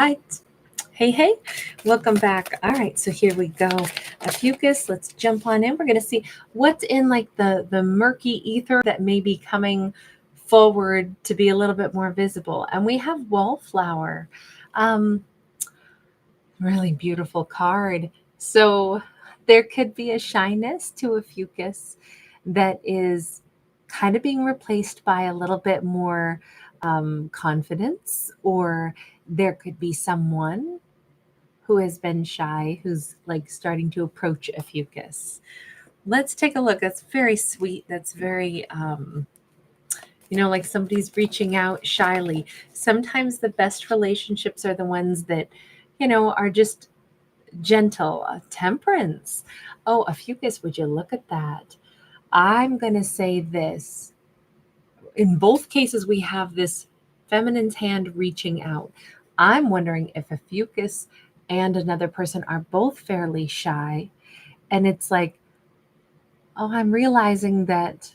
Right. Hey, hey, welcome back. All right, so here we go. Ophiuchus, let's jump on in. We're going to see what's in like the murky ether that may be coming forward to be a little bit more visible. And we have Wallflower. Um, really beautiful card. So there could be a shyness to Ophiuchus that is kind of being replaced by a little bit more confidence, or there could be someone who has been shy who's like starting to approach Ophiuchus. Let's take a look. That's very sweet. That's very, like somebody's reaching out shyly. Sometimes the best relationships are the ones that, are just gentle. Temperance. Oh, Ophiuchus, would you look at that? I'm going to say this. In both cases, we have this feminine's hand reaching out. I'm wondering if Ophiuchus and another person are both fairly shy. And it's like, oh, I'm realizing that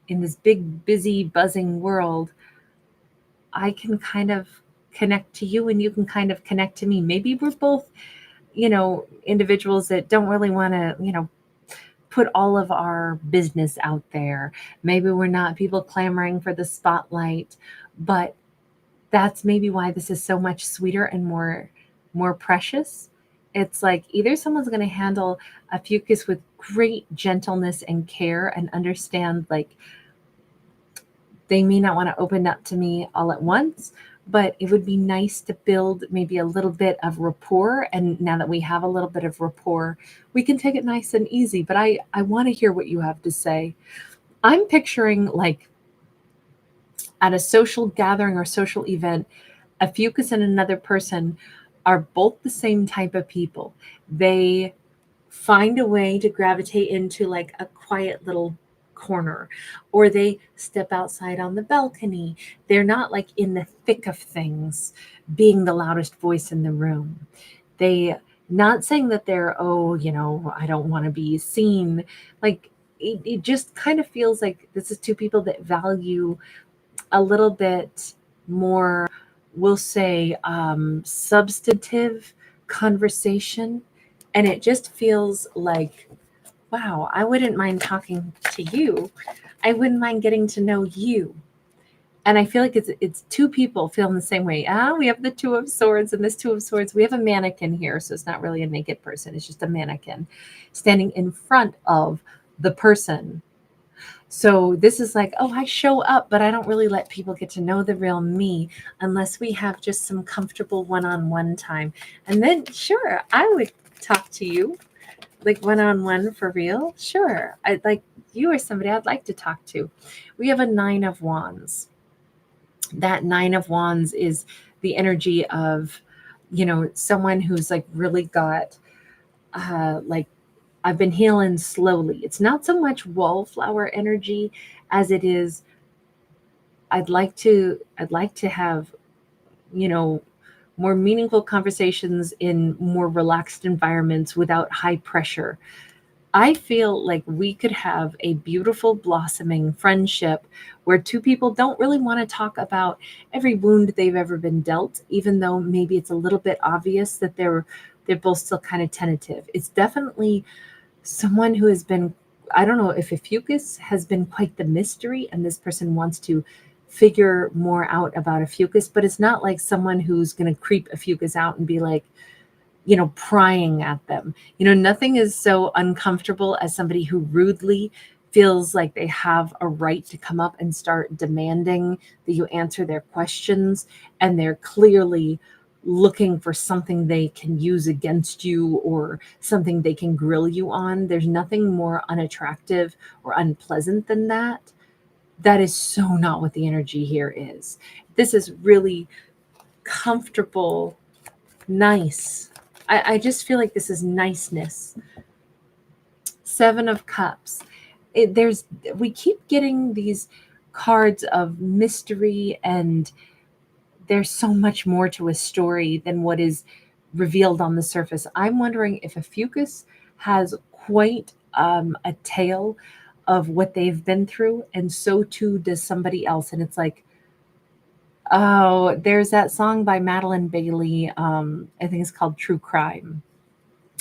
in this big, busy, buzzing world, I can kind of connect to you and you can kind of connect to me. Maybe we're both, individuals that don't really want to, put all of our business out there. Maybe we're not people clamoring for the spotlight, but that's maybe why this is so much sweeter and more precious. It's like either someone's going to handle a fucus with great gentleness and care and understand like they may not want to open up to me all at once, but it would be nice to build maybe a little bit of rapport. And now that we have a little bit of rapport, we can take it nice and easy. But I want to hear what you have to say. I'm picturing like at a social gathering or social event, a fucus and another person are both the same type of people. They find a way to gravitate into like a quiet little corner, or they step outside on the balcony. They're not like in the thick of things being the loudest voice in the room. They not saying that they're, oh, I don't want to be seen. Like it just kind of feels like this is two people that value a little bit more, we'll say, substantive conversation. And it just feels like, wow, I wouldn't mind talking to you. I wouldn't mind getting to know you. And I feel like it's two people feeling the same way. We have the Two of Swords, and this Two of Swords, we have a mannequin here, so it's not really a naked person. It's just a mannequin standing in front of the person. So this is like, oh, I show up, but I don't really let people get to know the real me unless we have just some comfortable one-on-one time. And then, sure, I would talk to you like one-on-one for real. Sure, I'd like you or somebody I'd like to talk to. We have a Nine of Wands. That Nine of Wands is the energy of, someone who's like really got like I've been healing slowly. It's not so much wallflower energy as it is I'd like to have, you know, more meaningful conversations in more relaxed environments without high pressure. I feel like we could have a beautiful blossoming friendship where two people don't really want to talk about every wound they've ever been dealt, even though maybe it's a little bit obvious that they're both still kind of tentative. It's definitely someone who has been, I don't know if Ophiuchus has been quite the mystery and this person wants to figure more out about Ophiuchus, but it's not like someone who's going to creep Ophiuchus out and be like, prying at them. Nothing is so uncomfortable as somebody who rudely feels like they have a right to come up and start demanding that you answer their questions, and they're clearly looking for something they can use against you or something they can grill you on. There's nothing more unattractive or unpleasant than that. That is so not what the energy here is. This is really comfortable, nice. I just feel like this is niceness. Seven of Cups. We keep getting these cards of mystery, and there's so much more to a story than what is revealed on the surface. I'm wondering if Ophiuchus has quite a tale of what they've been through, and so too does somebody else. And it's like, Oh, there's that song by Madeline Bailey. I think it's called True Crime.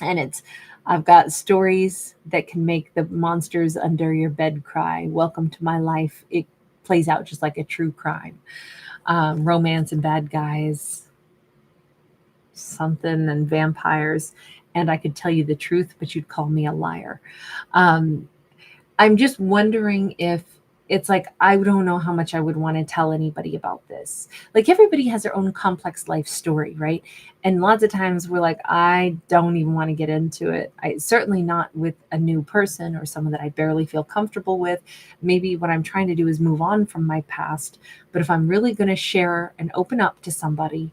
And I've got stories that can make the monsters under your bed cry. Welcome to my life. It plays out just like a true crime. Romance and bad guys, something and vampires. And I could tell you the truth, but you'd call me a liar. Um, I'm just wondering if it's like, I don't know how much I would want to tell anybody about this. Like, everybody has their own complex life story, right? And lots of times we're like, I don't even want to get into it. I certainly not with a new person or someone that I barely feel comfortable with. Maybe what I'm trying to do is move on from my past. But if I'm really going to share and open up to somebody,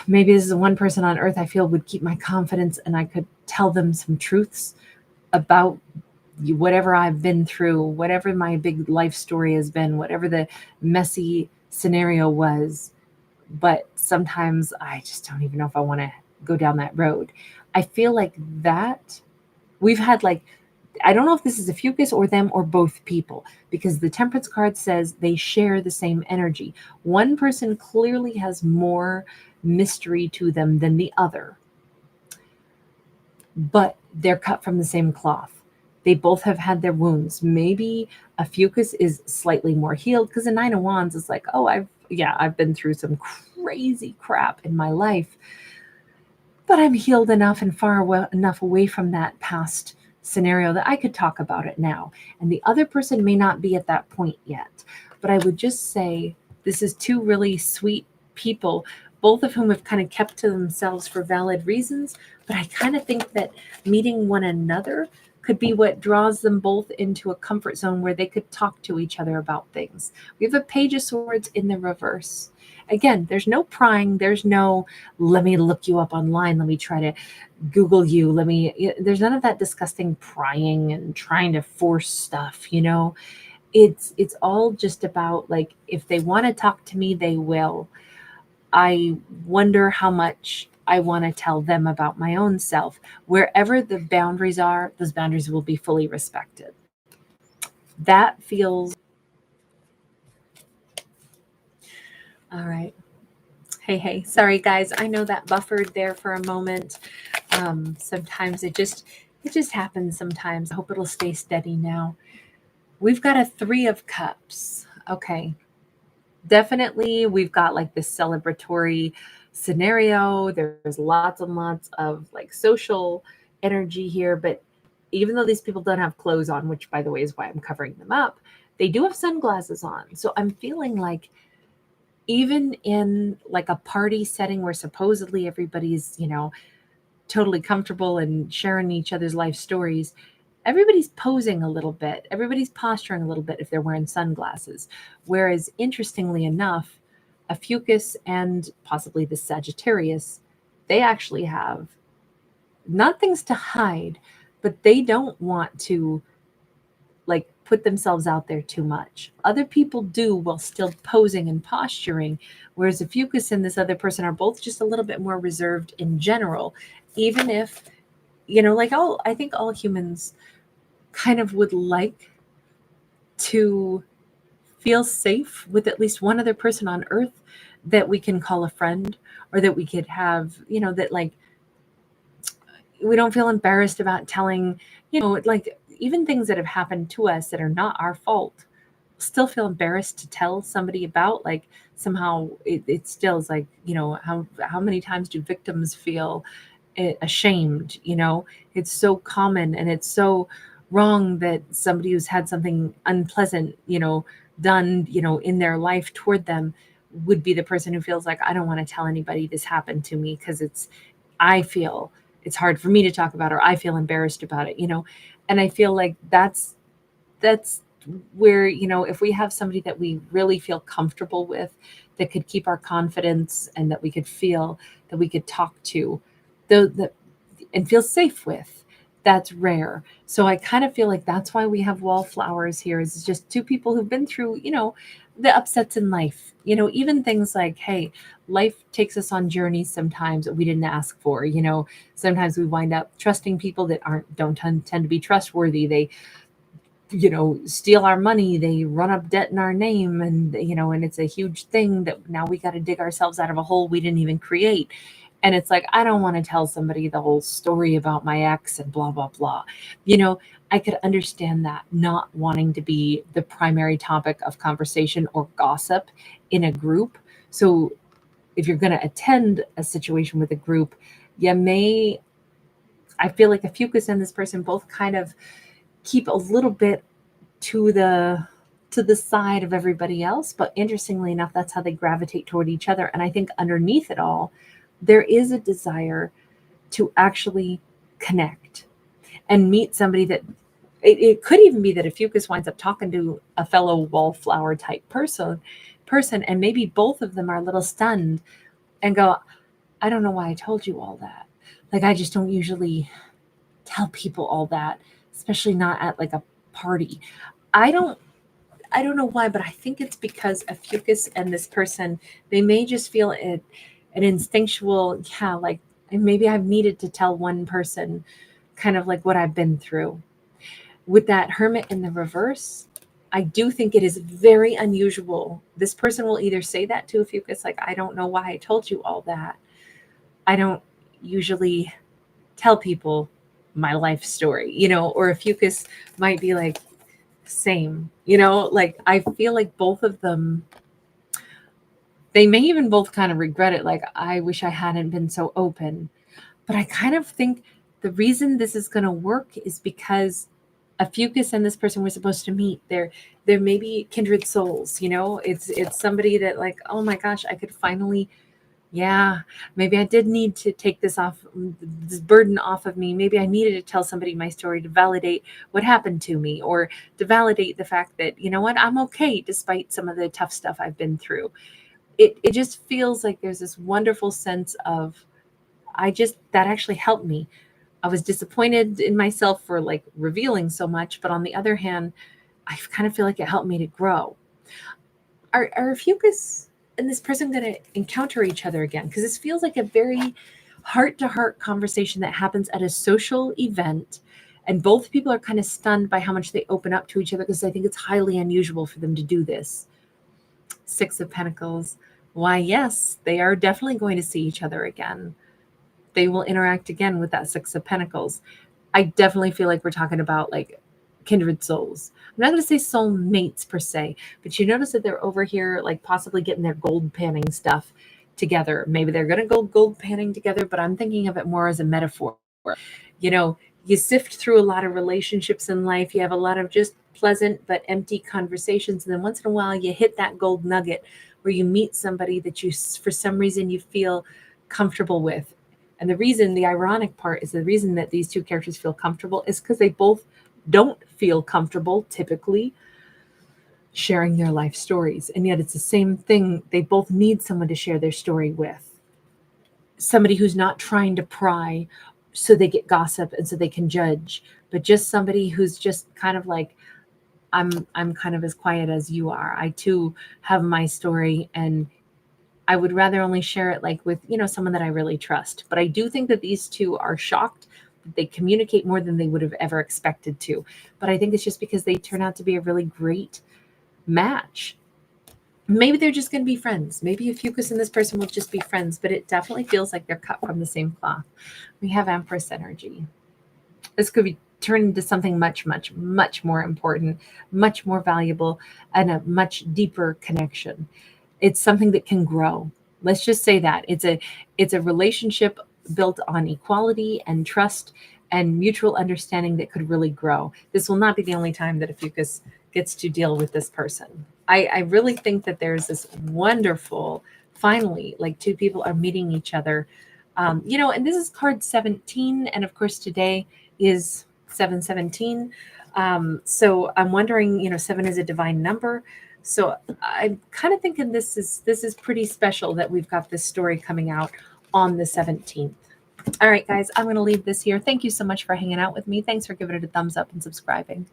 maybe this is the one person on earth I feel would keep my confidence and I could tell them some truths about whatever I've been through, whatever my big life story has been, whatever the messy scenario was. But sometimes I just don't even know if I want to go down that road. I feel like that we've had like, I don't know if this is a Ophiuchus or them or both people, because the Temperance card says they share the same energy. One person clearly has more mystery to them than the other, but they're cut from the same cloth. They both have had their wounds. Maybe a Ophiuchus is slightly more healed because the Nine of Wands is like, oh, I've been through some crazy crap in my life, but I'm healed enough and enough away from that past scenario that I could talk about it now. And the other person may not be at that point yet. But I would just say this is two really sweet people, both of whom have kind of kept to themselves for valid reasons. But I kind of think that meeting one another could be what draws them both into a comfort zone where they could talk to each other about things. We have a Page of Swords in the reverse. Again, there's no prying. There's no, let me look you up online. Let me try to Google you. There's none of that disgusting prying and trying to force stuff, you know? It's all just about, like, if they want to talk to me, they will. I wonder how much I want to tell them about my own self. Wherever the boundaries are, those boundaries will be fully respected. That feels all right. Hey, sorry guys. I know that buffered there for a moment. Sometimes it just happens sometimes. I hope it'll stay steady now. We've got a 3 of Cups. Okay. Definitely we've got like this celebratory scenario. There's lots and lots of like social energy here, but even though these people don't have clothes on, which by the way is why I'm covering them up, they do have sunglasses on. So I'm feeling like even in like a party setting where supposedly everybody's, totally comfortable and sharing each other's life stories, everybody's posing a little bit. Everybody's posturing a little bit if they're wearing sunglasses. Whereas interestingly enough, Ophiuchus and possibly the Sagittarius, they actually have not things to hide, but they don't want to like put themselves out there too much. Other people do while still posing and posturing, whereas Ophiuchus and this other person are both just a little bit more reserved in general, even if, I think all humans kind of would like to feel safe with at least one other person on earth that we can call a friend, or that we could have, that like we don't feel embarrassed about telling, like even things that have happened to us that are not our fault, still feel embarrassed to tell somebody about. Like somehow it still is like, how many times do victims feel ashamed? It's so common and it's so wrong that somebody who's had something unpleasant, done, in their life toward them would be the person who feels like, I don't want to tell anybody this happened to me because I feel it's hard for me to talk about, or I feel embarrassed about it, and I feel like that's where, if we have somebody that we really feel comfortable with, that could keep our confidence and that we could feel that we could talk to, and feel safe with, that's rare. So I kind of feel like that's why we have wallflowers here, is just two people who've been through, the upsets in life, even things like, hey, life takes us on journeys sometimes that we didn't ask for, sometimes we wind up trusting people that don't tend to be trustworthy. steal our money. They run up debt in our name, and it's a huge thing that now we got to dig ourselves out of a hole we didn't even create. And it's like, I don't want to tell somebody the whole story about my ex and blah, blah, blah. You know, I could understand that, not wanting to be the primary topic of conversation or gossip in a group. So if you're going to attend a situation with a group, you may, I feel like Ophiuchus and this person both kind of keep a little bit to the side of everybody else, but interestingly enough, that's how they gravitate toward each other. And I think underneath it all, there is a desire to actually connect and meet somebody that it could even be that Ophiuchus winds up talking to a fellow wallflower type person, and maybe both of them are a little stunned and go, I don't know why I told you all that. Like, I just don't usually tell people all that, especially not at like a party. I don't I don't know why, but I think it's because Ophiuchus and this person, they may just feel an instinctual, yeah, like maybe I've needed to tell one person kind of like what I've been through. With that Hermit in the reverse, I do think it is very unusual. This person will either say that to Ophiuchus, like, I don't know why I told you all that. I don't usually tell people my life story, or Ophiuchus might be like, same, like I feel like both of them, they may even both kind of regret it. Like, I wish I hadn't been so open. But I kind of think the reason this is going to work is because Ophiuchus and this person were supposed to meet. They're maybe kindred souls, it's somebody that, like, oh my gosh, I could finally, yeah, maybe I did need to take this burden off of me. Maybe I needed to tell somebody my story to validate what happened to me, or to validate the fact that, you know what, I'm okay despite some of the tough stuff I've been through. It just feels like there's this wonderful sense of, that actually helped me. I was disappointed in myself for like revealing so much, but on the other hand, I kind of feel like it helped me to grow. Are Ophiuchus and this person going to encounter each other again? Because this feels like a very heart to heart conversation that happens at a social event. And both people are kind of stunned by how much they open up to each other, because I think it's highly unusual for them to do this. Six of Pentacles. Why, yes, they are definitely going to see each other again. They will interact again with that Six of Pentacles. I definitely feel like we're talking about like kindred souls. I'm not going to say soul mates per se, but you notice that they're over here, like possibly getting their gold panning stuff together. Maybe they're going to go gold panning together, but I'm thinking of it more as a metaphor. You know, you sift through a lot of relationships in life. You have a lot of just pleasant but empty conversations. And then once in a while, you hit that gold nugget where you meet somebody that you, for some reason, you feel comfortable with. And the ironic part is the reason that these two characters feel comfortable is because they both don't feel comfortable typically sharing their life stories. And yet it's the same thing. They both need someone to share their story with. Somebody who's not trying to pry so they get gossip and so they can judge, but just somebody who's just kind of like, I'm kind of as quiet as you are. I too have my story, and I would rather only share it like with, someone that I really trust. But I do think that these two are shocked that they communicate more than they would have ever expected to. But I think it's just because they turn out to be a really great match. Maybe they're just going to be friends. Maybe Ophiuchus and this person will just be friends, but it definitely feels like they're cut from the same cloth. We have Empress energy. This could be turned into something much, much, much more important, much more valuable, and a much deeper connection. It's something that can grow. Let's just say that it's a relationship built on equality and trust and mutual understanding that could really grow. This will not be the only time that Ophiuchus gets to deal with this person. I really think that there's this wonderful, finally, like two people are meeting each other. And this is card 17. And of course, today is 7/17. So I'm wondering, 7 is a divine number. So I'm kind of thinking this is pretty special that we've got this story coming out on the 17th. All right, guys, I'm going to leave this here. Thank you so much for hanging out with me. Thanks for giving it a thumbs up and subscribing.